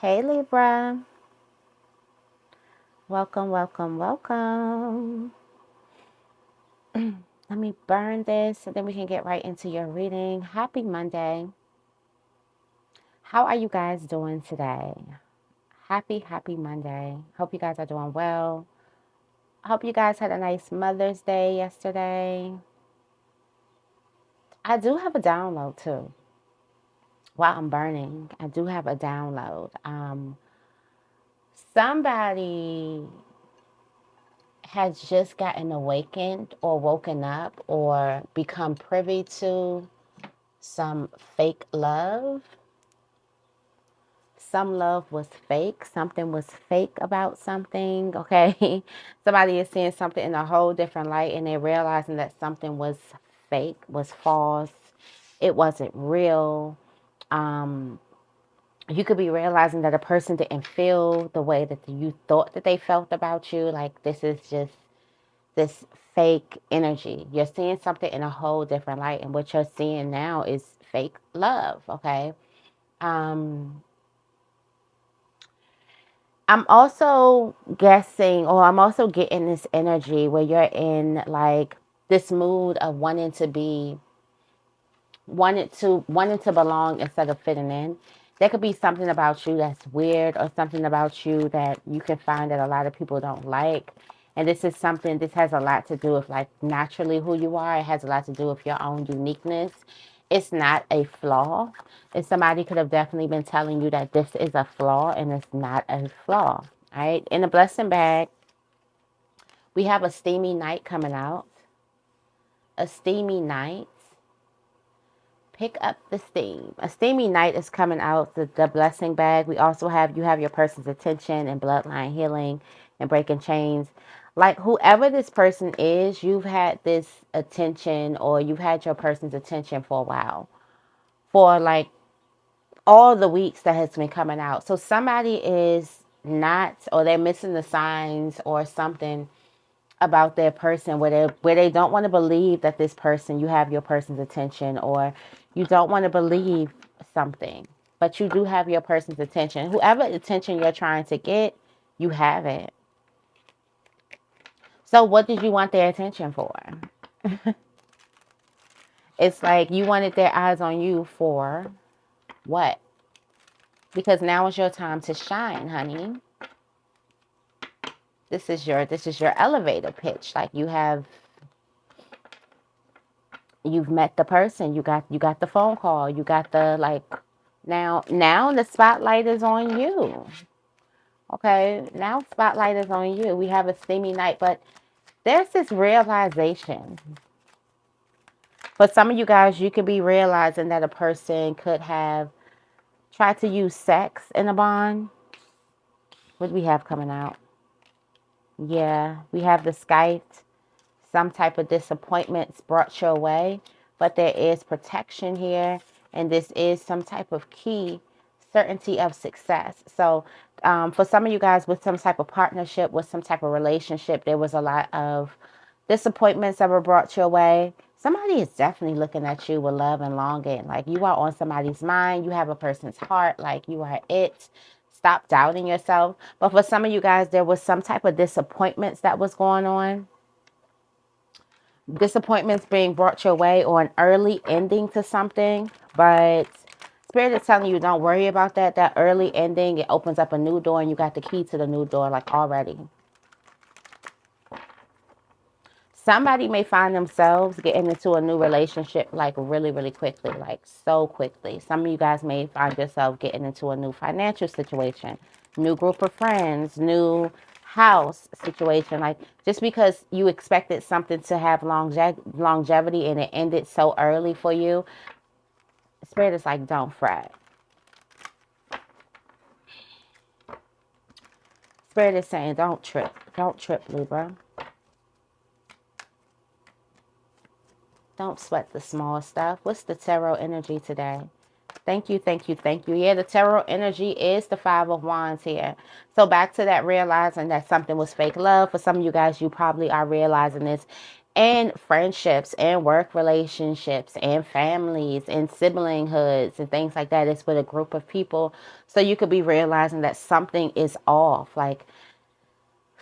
Hey Libra, welcome, welcome, welcome. Let me burn this and then we can get right into your reading. Happy Monday. How are you guys doing today? Happy Monday. Hope you guys are doing well. Hope you guys had a nice Mother's Day yesterday. I do have a download too. While I'm burning, I do have a download. Somebody has just gotten awakened or woken up or become privy to some fake love. Some love was fake. Something was fake about something. Okay. Somebody is seeing something in a whole different light and they're realizing that something was fake, was false. It wasn't real. You could be realizing that a person didn't feel the way that you thought that they felt about you. Like this is just this fake energy. You're seeing something in a whole different light, and what you're seeing now is fake love. Okay. I'm also guessing, or I'm also getting this energy where you're in like this mood of wanting to belong instead of fitting in. There could be something about you that's weird or something about you that you can find that a lot of people don't like. And this has a lot to do with like naturally who you are. It has a lot to do with your own uniqueness. It's not a flaw. And somebody could have definitely been telling you that this is a flaw and it's not a flaw. All right. In the blessing bag, we have a steamy night coming out. A steamy night. Pick up the steam. A steamy night is coming out, the blessing bag. We also have, you have your person's attention and bloodline healing and breaking chains. Like whoever this person is, you've had this attention or you've had your person's attention for a while. For like all the weeks that has been coming out. So somebody is not, or they're missing the signs or something about their person where they don't want to believe that this person, you have your person's attention, or you don't want to believe something, but you do have your person's attention. Whoever attention you're trying to get, you have it. So what did you want their attention for? It's like you wanted their eyes on you for what? Because now is your time to shine, honey. This is your elevator pitch. Like you've met the person, you got the phone call, you got the like now the spotlight is on you. Okay, now spotlight is on you. We have a steamy night, but there's this realization. For some of you guys, you could be realizing that a person could have tried to use sex in a bond. What do we have coming out? Yeah, we have the Skype. Some type of disappointments brought your way, but there is protection here, and this is some type of key certainty of success. So for some of you guys with some type of partnership, with some type of relationship, there was a lot of disappointments that were brought your way. Somebody is definitely looking at you with love and longing. Like you are on somebody's mind. You have a person's heart. Like you are it. Stop doubting yourself. But for some of you guys, there was some type of disappointments that was going on. Disappointments being brought your way or an early ending to something. But Spirit is telling you don't worry about that. That early ending, it opens up a new door and you got the key to the new door like already. Somebody may find themselves getting into a new relationship like really, really quickly, like so quickly. Some of you guys may find yourself getting into a new financial situation, new group of friends, new house situation. Like just because you expected something to have longevity and it ended so early for you, Spirit is like, don't fret. Spirit is saying, don't trip. Don't trip, Libra. Don't sweat the small stuff. What's the tarot energy today? Thank you, thank you, thank you. Yeah, the tarot energy is the Five of Wands here. So back to that realizing that something was fake love. For some of you guys, you probably are realizing this. and friendships and work relationships and families and siblings and things like that. It's with a group of people. So you could be realizing that something is off. Like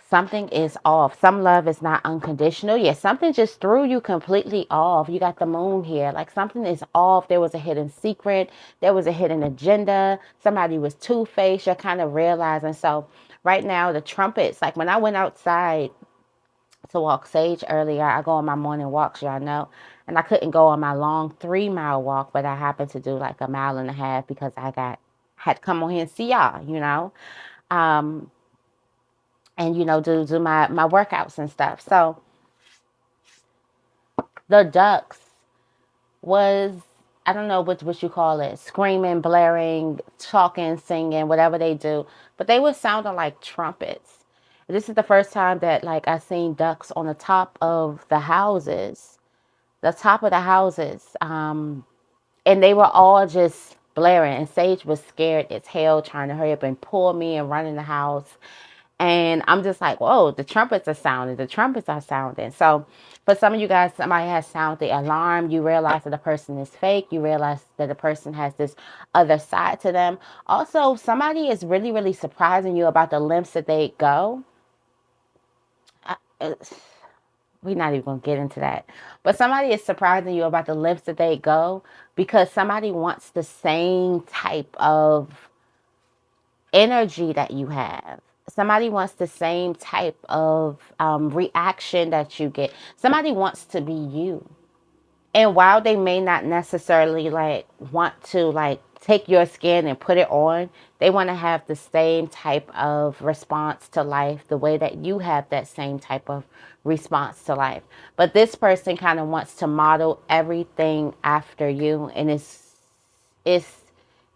something is off. Some love is not unconditional. Yeah, something just threw you completely off. You got the moon here. Like something is off. There was a hidden secret. There was a hidden agenda. Somebody was two-faced. You're kind of realizing. So right now, the trumpets, like when I went outside to walk sage earlier, I go on my morning walks, y'all know. And I couldn't go on my long 3-mile walk, but I happened to do like a mile and a half because had to come on here and see y'all, you know. Um, and do my workouts and stuff. So the ducks was, I don't know what you call it, screaming, blaring, talking, singing, whatever they do, but they were sounding like trumpets. This is the first time that like I seen ducks on the top of the houses, and they were all just blaring, and Sage was scared as hell trying to hurry up and pull me and run in the house. And I'm just like, whoa, the trumpets are sounding. The trumpets are sounding. So for some of you guys, somebody has sounded the alarm. You realize that the person is fake. You realize that the person has this other side to them. Also, somebody is really, really surprising you about the lengths that they go. We're not even going to get into that. But somebody is surprising you about the lengths that they go because somebody wants the same type of energy that you have. Somebody wants the same type of reaction that you get. Somebody wants to be you. And while they may not necessarily like want to like take your skin and put it on, they want to have the same type of response to life, the way that you have that same type of response to life. But this person kind of wants to model everything after you, and it's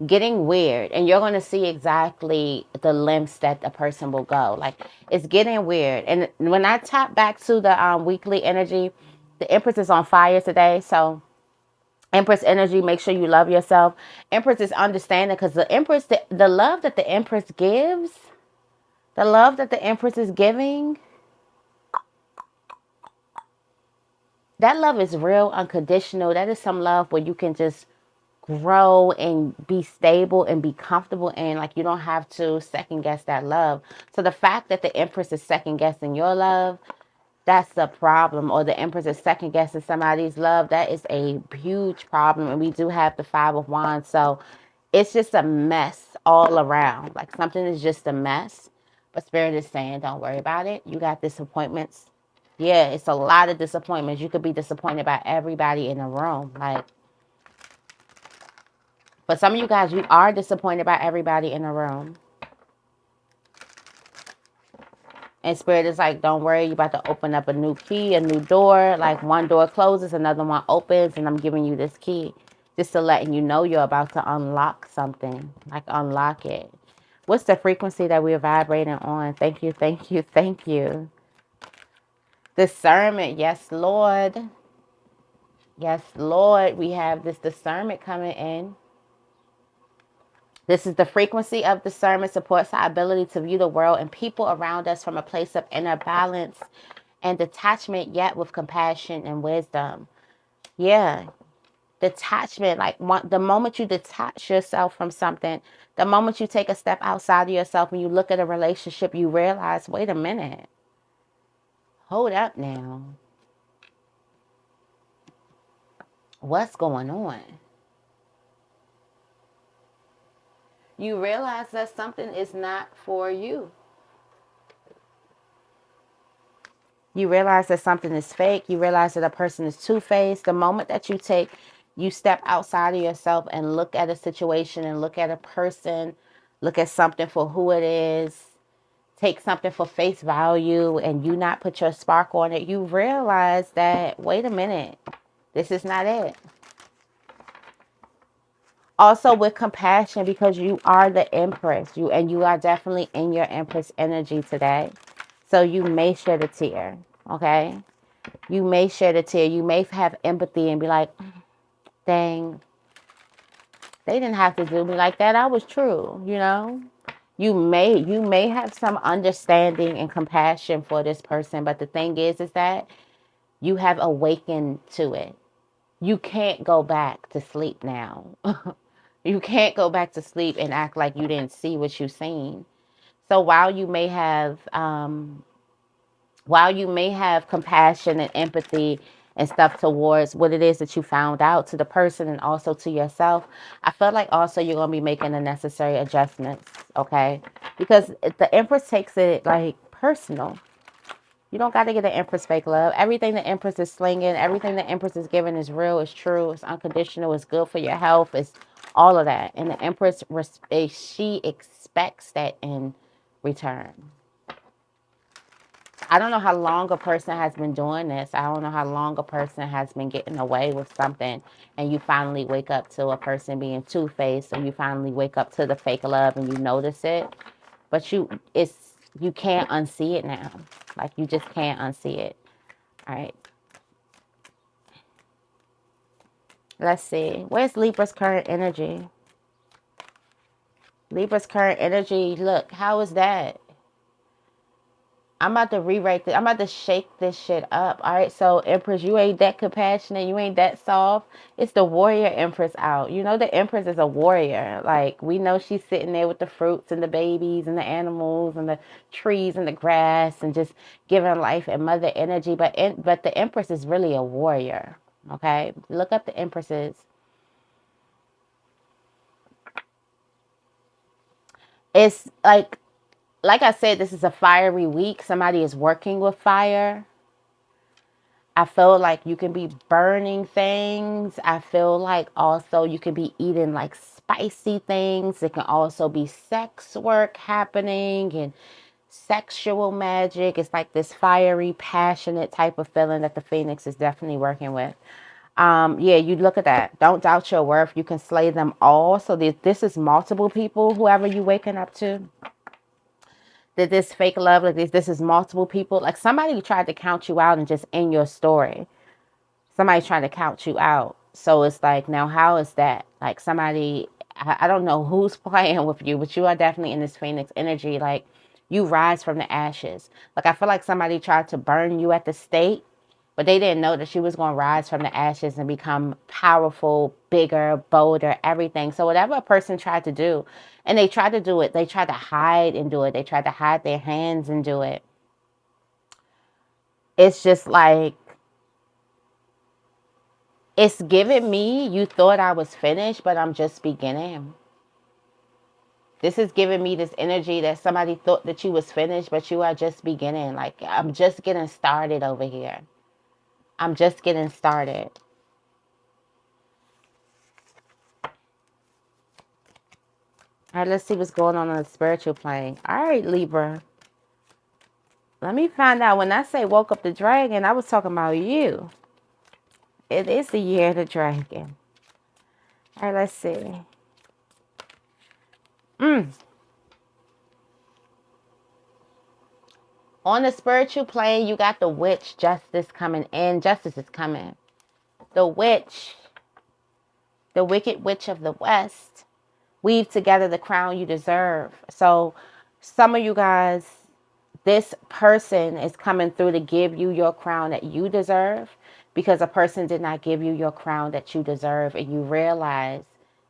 getting weird, and you're going to see exactly the lengths that the person will go. Like it's getting weird. And when I tap back to the weekly energy, the Empress is on fire today. So Empress energy, make sure you love yourself. Empress is understanding because the Empress, the love that the Empress gives, the love that the Empress is giving, that love is real, unconditional. That is some love where you can just grow and be stable and be comfortable, and like you don't have to second guess that love. So the fact that the Empress is second guessing your love, that's the problem. Or the Empress is second guessing somebody's love, that is a huge problem. And we do have the Five of Wands, so it's just a mess all around. Like something is just a mess, but Spirit is saying don't worry about it. You got disappointments. Yeah, it's a lot of disappointments. You could be disappointed by everybody in the room. Like, for some of you guys, you are disappointed by everybody in the room. And Spirit is like, don't worry, you're about to open up a new key, a new door. Like one door closes, another one opens, and I'm giving you this key just to letting you know you're about to unlock something. Like unlock it. What's the frequency that we're vibrating on? Thank you, thank you, thank you. Discernment. Yes, Lord. Yes, Lord. We have this discernment coming in. This is the frequency of discernment, supports our ability to view the world and people around us from a place of inner balance and detachment, yet with compassion and wisdom. Yeah, detachment. Like the moment you detach yourself from something, the moment you take a step outside of yourself and you look at a relationship, you realize, wait a minute, hold up now. What's going on? You realize that something is not for you. You realize that something is fake. You realize that a person is two-faced. The moment that you step outside of yourself and look at a situation and look at a person, look at something for who it is, take something for face value, and you not put your spark on it, you realize that, wait a minute, this is not it. Also with compassion, because you are the Empress, and you are definitely in your Empress energy today. So you may shed a tear, okay? You may shed a tear. You may have empathy and be like, dang, they didn't have to do me like that. I was true, you know? You may have some understanding and compassion for this person, but the thing is that You have awakened to it. You can't go back to sleep now. You can't go back to sleep and act like you didn't see what you've seen. So while you may have compassion and empathy and stuff towards what it is that you found out to the person and also to yourself, I feel like also you're going to be making the necessary adjustments, okay? Because the Empress takes it like personal. You don't got to get an Empress fake love. Everything the Empress is slinging, everything the Empress is giving is real, is true, it's unconditional, it's good for your health, it's all of that. And the Empress, she expects that in return. I don't know how long a person has been doing this. I don't know how long a person has been getting away with something, and you finally wake up to a person being two-faced, and you finally wake up to the fake love and you notice it. But you can't unsee it now. Like, you just can't unsee it. All right. Let's see. Where's Libra's current energy? Libra's current energy. Look, how is that? I'm about to rewrite this. I'm about to shake this shit up. All right. So, Empress, you ain't that compassionate. You ain't that soft. It's the warrior Empress out. You know, the Empress is a warrior. Like, we know she's sitting there with the fruits and the babies and the animals and the trees and the grass and just giving life and mother energy. But the Empress is really a warrior. Okay. Look up the Empresses. It's like I said, this is a fiery week. Somebody is working with fire. I feel like you can be burning things. I feel like also you can be eating like spicy things. It can also be sex work happening and sexual magic. It's like this fiery, passionate type of feeling that the Phoenix is definitely working with. Yeah, you look at that. Don't doubt your worth. You can slay them all. So this is multiple people, whoever you waking up to. That this fake love, like this is multiple people. Like somebody tried to count you out and just end your story. Somebody's trying to count you out. So it's like, now how is that? Like somebody, I don't know who's playing with you, but you are definitely in this Phoenix energy. Like you rise from the ashes. Like I feel like somebody tried to burn you at the stake, but they didn't know that she was going to rise from the ashes and become powerful, bigger, bolder, everything. So whatever a person tried to do, and they tried to do it, they tried to hide and do it. They tried to hide their hands and do it. It's just like, it's giving me, you thought I was finished, but I'm just beginning. This is giving me this energy that somebody thought that you was finished, but you are just beginning. Like, I'm just getting started over here. I'm just getting started. All right, let's see what's going on the spiritual plane. All right, Libra. Let me find out. When I say woke up the dragon, I was talking about you. It is the year of the dragon. All right, let's see. On the spiritual plane, you got the witch justice coming in. Justice is coming. The witch, the wicked witch of the West, weave together the crown you deserve. So some of you guys, this person is coming through to give you your crown that you deserve, because a person did not give you your crown that you deserve, and you realize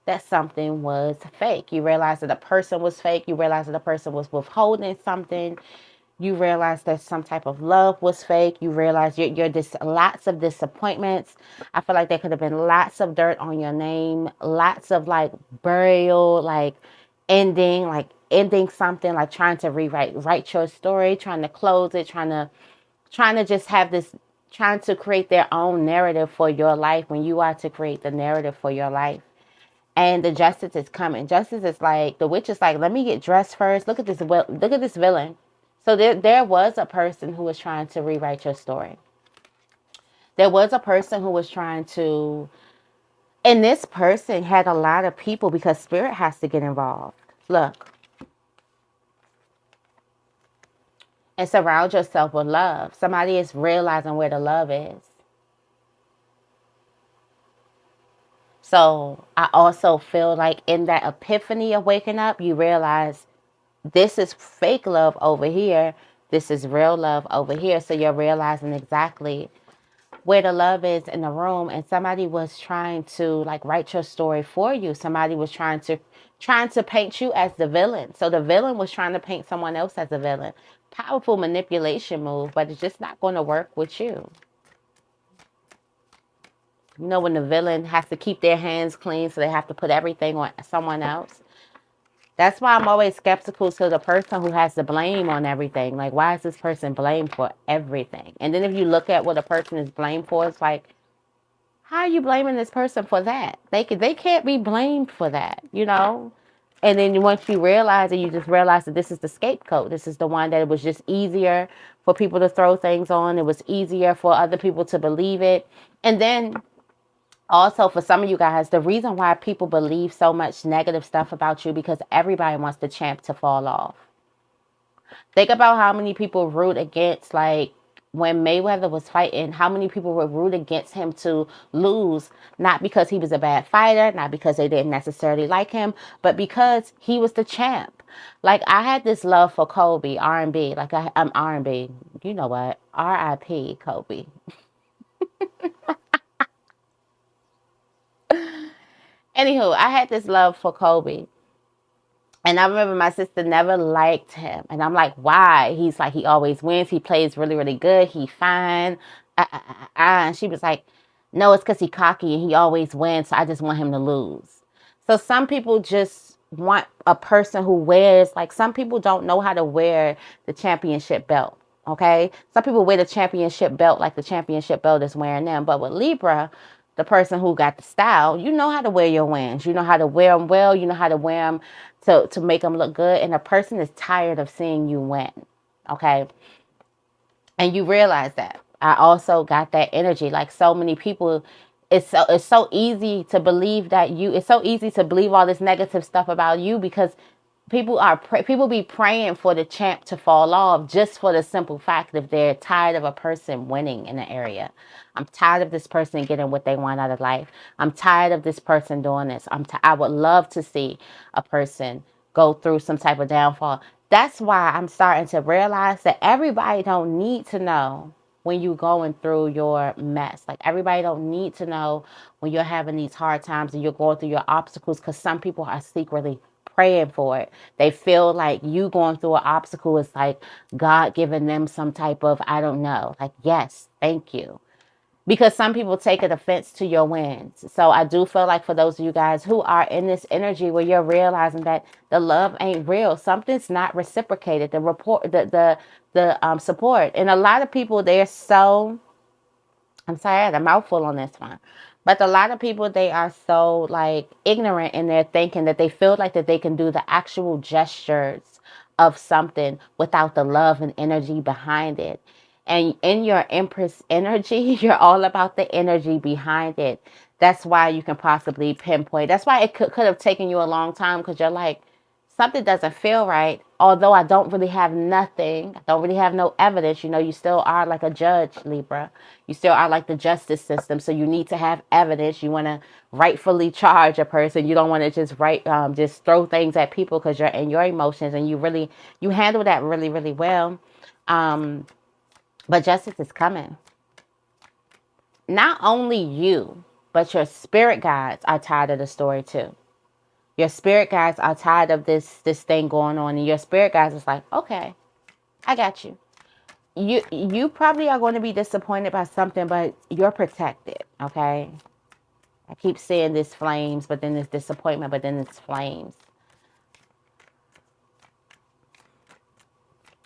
that something was fake. You realize that a person was fake. You realize that a person was withholding something. You realize that some type of love was fake. You realize you're lots of disappointments. I feel like there could have been lots of dirt on your name, lots of like burial, like ending something, like trying to write your story, trying to close it, trying to just have this, trying to create their own narrative for your life when you are to create the narrative for your life. And the justice is coming. Justice is like, the witch is like, let me get dressed first. Look at this villain. So there was a person who was trying to rewrite your story. There was a person who was trying to, and this person had a lot of people, because spirit has to get involved. Look. And surround yourself with love. Somebody is realizing where the love is. So I also feel like in that epiphany of waking up, you realize this is fake love over here. This is real love over here. So you're realizing exactly where the love is in the room, and somebody was trying to like write your story for you. Somebody was trying to paint you as the villain. So the villain was trying to paint someone else as a villain. Powerful manipulation move, but it's just not going to work with you. You know, when the villain has to keep their hands clean, so they have to put everything on someone else. That's why I'm always skeptical to the person who has the blame on everything. Like, why is this person blamed for everything? And then if you look at what a person is blamed for, it's like, how are you blaming this person for that? They can't be blamed for that, you know? And then once you realize it, you just realize that this is the scapegoat. This is the one that it was just easier for people to throw things on. It was easier for other people to believe it. And then also, for some of you guys, the reason why people believe so much negative stuff about you because everybody wants the champ to fall off. Think about how many people root against, like, when Mayweather was fighting, how many people would root against him to lose, not because he was a bad fighter, not because they didn't necessarily like him, but because he was the champ. Like, I had this love for Kobe, R&B. Like, I'm R&B. You know what? R.I.P. Kobe. Anywho, I had this love for Kobe. And I remember my sister never liked him. And I'm like, why? He's like, he always wins. He plays really, really good. He fine. And she was like, no, it's because he cocky and he always wins. So I just want him to lose. So some people just want a person who wears, like some people don't know how to wear the championship belt. Okay. Some people wear the championship belt like the championship belt is wearing them. But with Libra, the person who got the style, you know how to wear your wins. You know how to wear them well. You know how to wear them to make them look good. And a person is tired of seeing you win. Okay. And you realize that. I also got that energy. Like so many people, it's so easy to believe that it's so easy to believe all this negative stuff about you because people be praying for the champ to fall off just for the simple fact that they're tired of a person winning in the area. I'm tired of this person getting what they want out of life. I'm tired of this person doing this. I would love to see a person go through some type of downfall. That's why I'm starting to realize that everybody don't need to know when you're going through your mess. Like everybody don't need to know when you're having these hard times and you're going through your obstacles because some people are secretly praying for it. They feel like you going through an obstacle is like God giving them some type of, I don't know, like, yes, thank you. Because some people take an offense to your wins. So I do feel like for those of you guys who are in this energy where you're realizing that the love ain't real, something's not reciprocated, the support. And a lot of people, they're so, I'm sorry, I had a mouthful on this one. But a lot of people, they are so like ignorant in their thinking that they feel like that they can do the actual gestures of something without the love and energy behind it. And in your Empress energy, you're all about the energy behind it. That's why you can possibly pinpoint. That's why it could have taken you a long time because you're like, something doesn't feel right. Although I don't really have nothing, I don't really have no evidence. You know, you still are like a judge, Libra. You still are like the justice system. So you need to have evidence. You want to rightfully charge a person. You don't want to just throw things at people because you're in your emotions and you handle that really, really well. But justice is coming. Not only you, but your spirit guides are tired of the story too. Your spirit guides are tired of this thing going on, and your spirit guides is like, okay, I got you. You probably are going to be disappointed by something, but you're protected. Okay, I keep seeing this flames, but then this disappointment, but then it's flames.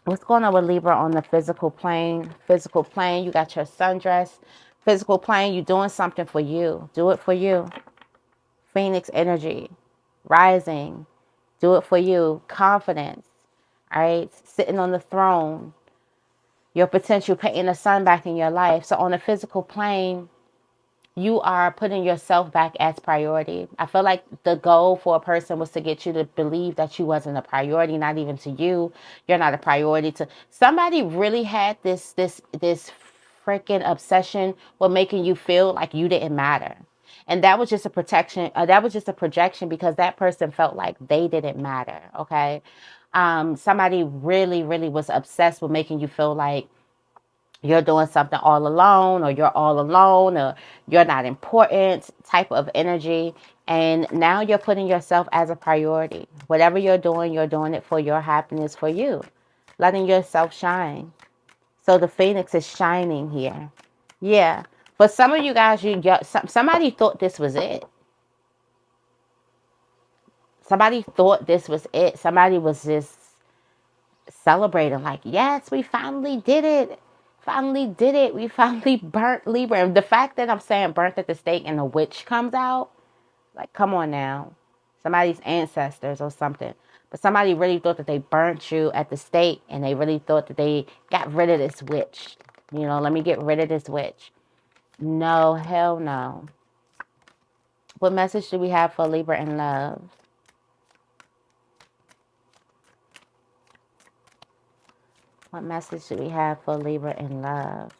What's going on with Libra on the physical plane? Physical plane, you got your sundress. Physical plane, you're doing something for you. Do it for you. Phoenix energy, rising. Do it for you. Confidence. All right, sitting on the throne, your potential putting the sun back in your life. So on a physical plane, you are putting yourself back as priority. I feel like the goal for a person was to get you to believe that you wasn't a priority, not even to you. You're not a priority to somebody. Really had this freaking obsession with making you feel like you didn't matter. And that was just a protection. That was just a projection because that person felt like they didn't matter. Okay. Somebody really, really was obsessed with making you feel like you're doing something all alone, or you're all alone, or you're not important type of energy. And now you're putting yourself as a priority. Whatever you're doing it for your happiness, for you, letting yourself shine. So the phoenix is shining here. Yeah. For some of you guys, somebody thought this was it. Somebody thought this was it. Somebody was just celebrating like, yes, we finally did it. Finally did it. We finally burnt Libra. And the fact that I'm saying burnt at the stake and the witch comes out, like, come on now. Somebody's ancestors or something. But somebody really thought that they burnt you at the stake, and they really thought that they got rid of this witch. You know, let me get rid of this witch. No, hell no. What message do we have for Libra in love? What message do we have for Libra in love?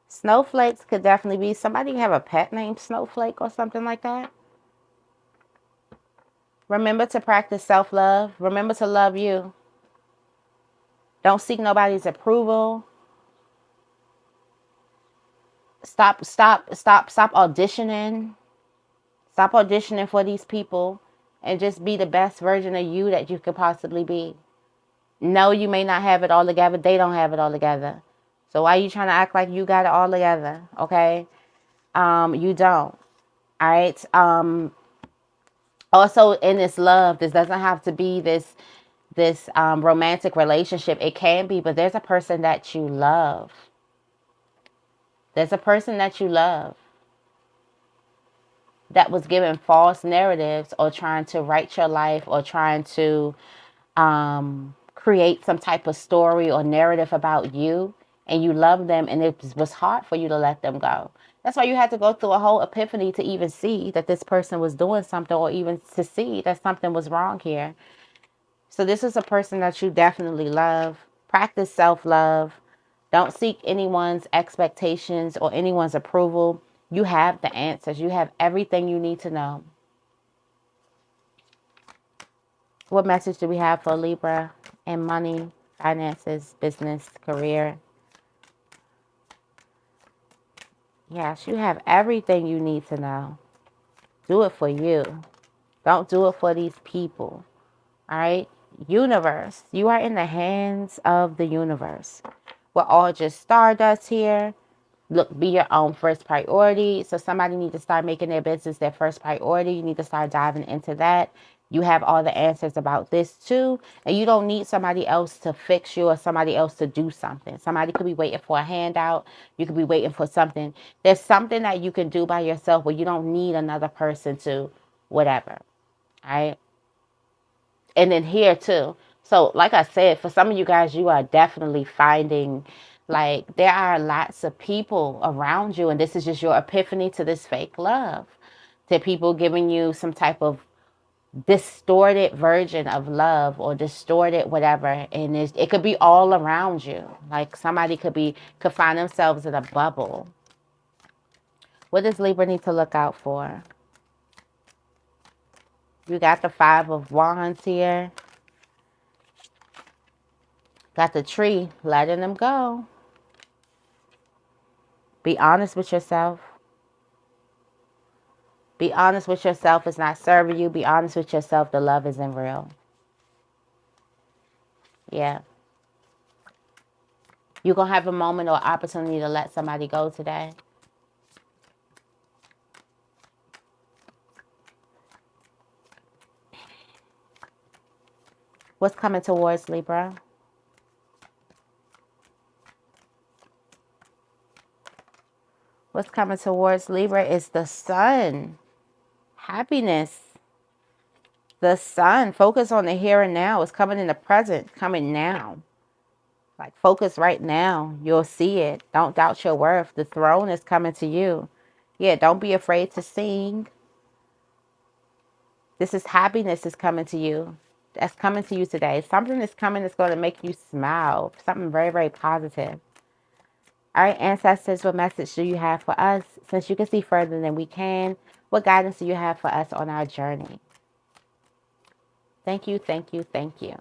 Snowflakes could definitely be somebody have a pet named Snowflake or something like that. Remember to practice self-love. Remember to love you. Don't seek nobody's approval. Stop auditioning. Stop auditioning for these people and just be the best version of you that you could possibly be. No, you may not have it all together. They don't have it all together. So why are you trying to act like you got it all together? Okay? You don't. All right? Also in this love, this doesn't have to be this romantic relationship. It can be, but there's a person that you love. There's a person that you love that was given false narratives, or trying to write your life, or trying to create some type of story or narrative about you, and you love them, and it was hard for you to let them go. That's why you had to go through a whole epiphany to even see that this person was doing something, or even to see that something was wrong here. So this is a person that you definitely love. Practice self-love. Don't seek anyone's expectations or anyone's approval. You have the answers. You have everything you need to know. What message do we have for Libra and money, finances, business, career? Yes, you have everything you need to know. Do it for you. Don't do it for these people. All right? Universe. You are in the hands of the universe. We're all just stardust here. Look, be your own first priority. So somebody needs to start making their business their first priority. You need to start diving into that. You have all the answers about this too. And you don't need somebody else to fix you, or somebody else to do something. Somebody could be waiting for a handout. You could be waiting for something. There's something that you can do by yourself where you don't need another person to whatever. All right. And then here too. So like I said, for some of you guys, you are definitely finding, like, there are lots of people around you, and this is just your epiphany to this fake love. To people giving you some type of distorted version of love, or distorted whatever, and it could be all around you. Like somebody could find themselves in a bubble. What does Libra need to look out for? You got the 5 of Wands here. Got the tree, letting them go. Be honest with yourself. Be honest with yourself. It's not serving you. Be honest with yourself. The love isn't real. Yeah. You're going to have a moment or opportunity to let somebody go today. What's coming towards Libra? What's coming towards Libra is the sun. Happiness. The sun. Focus on the here and now. It's coming in the present. Coming now. Like, focus right now. You'll see it. Don't doubt your worth. The throne is coming to you. Yeah, don't be afraid to sing. This is happiness is coming to you. That's coming to you today. Something is coming that's going to make you smile. Something very, very positive. All right, ancestors, what message do you have for us? Since you can see further than we can, what guidance do you have for us on our journey? Thank you, thank you, thank you.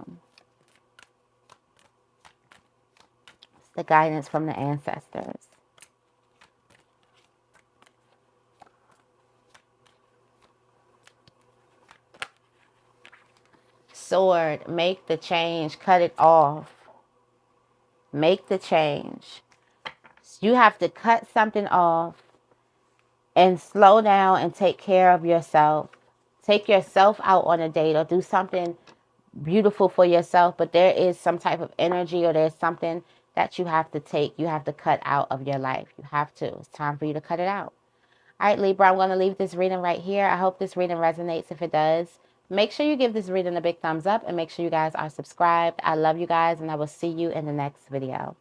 The guidance from the ancestors. Sword, make the change, cut it off. Make the change. You have to cut something off and slow down and take care of yourself. Take yourself out on a date or do something beautiful for yourself, but there is some type of energy or there's something that you have to take, you have to cut out of your life. You have to. It's time for you to cut it out. All right, Libra, I'm going to leave this reading right here. I hope this reading resonates. If it does, make sure you give this reading a big thumbs up and make sure you guys are subscribed. I love you guys, and I will see you in the next video.